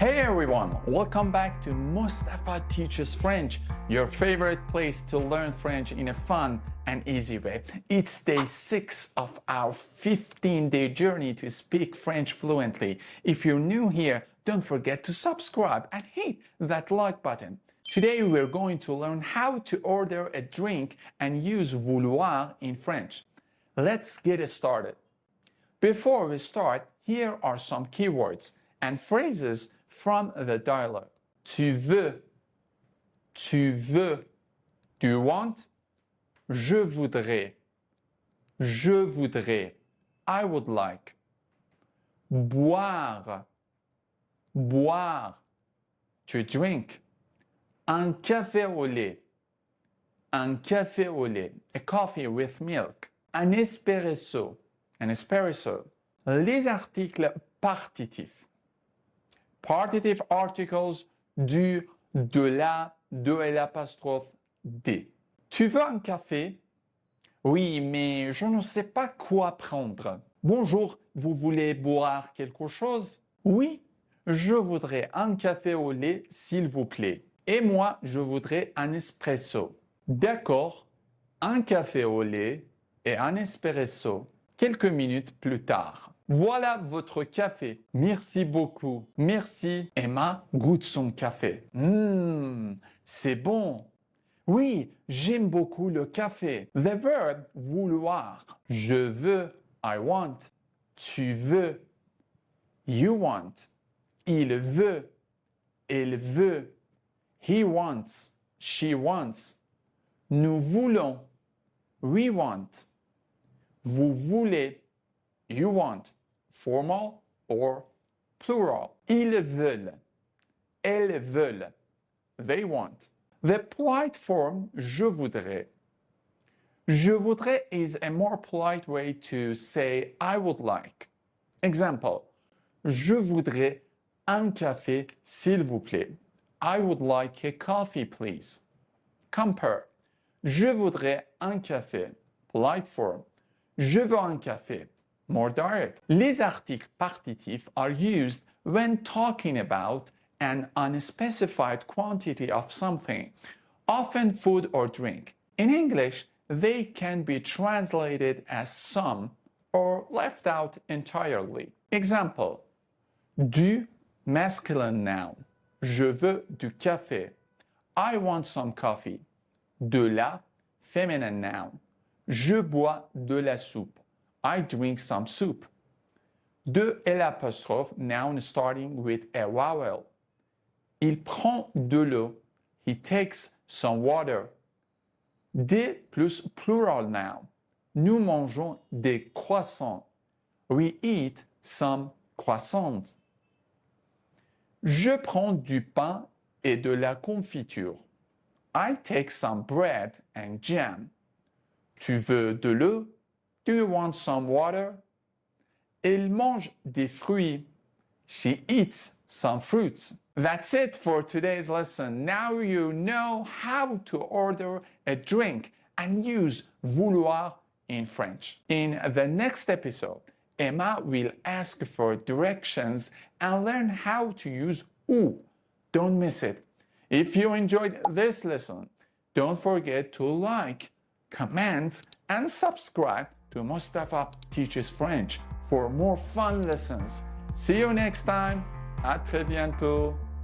Hey everyone, welcome back to Mustafa Teaches French, your favorite place to learn French in a fun and easy way. It's day 6 of our 15-day journey to speak French fluently. If you're new here, don't forget to subscribe and hit that like button. Today we're going to learn how to order a drink and use vouloir in French. Let's get started. Before we start, here are some keywords and phrases from the dialogue. Tu veux, do you want? Je voudrais, I would like. Boire, to drink. Un café au lait, a coffee with milk. Un espresso, Les articles partitifs. Partitive articles du, de la, de et l'apostrophe des. Tu veux un café? Oui, mais je ne sais pas quoi prendre. Bonjour, vous voulez boire quelque chose? Oui, je voudrais un café au lait, s'il vous plaît. Et moi, je voudrais un espresso. D'accord, un café au lait et un espresso. Quelques minutes plus tard. Voilà votre café. Merci beaucoup. Merci. Emma goûte son café. C'est bon. Oui, j'aime beaucoup le café. The verb vouloir. Je veux, I want. Tu veux, you want. Il veut, elle veut. He wants, she wants. Nous voulons, we want. Vous voulez, you want, formal or plural. Ils veulent, elles veulent, they want. The polite form, je voudrais. Je voudrais is a more polite way to say I would like. Example, je voudrais un café, s'il vous plaît. I would like a coffee, please. Compare, je voudrais un café, polite form. Je veux un café, more direct. Les articles partitifs are used when talking about an unspecified quantity of something, often food or drink. In English, they can be translated as some or left out entirely. Example, du masculine noun. Je veux du café. I want some coffee. De la feminine noun. Je bois de la soupe. I drink some soup. De l'apostrophe, noun starting with a vowel. Il prend de l'eau. He takes some water. Des plus plural noun. Nous mangeons des croissants. We eat some croissants. Je prends du pain et de la confiture. I take some bread and jam. Tu veux de l'eau? Do you want some water? Elle mange des fruits. She eats some fruits. That's it for today's lesson. Now you know how to order a drink and use vouloir in French. In the next episode, Emma will ask for directions and learn how to use où. Don't miss it. If you enjoyed this lesson, don't forget to like, comment, and subscribe to Mustafa Teaches French for more fun lessons. See you next time. À très bientôt.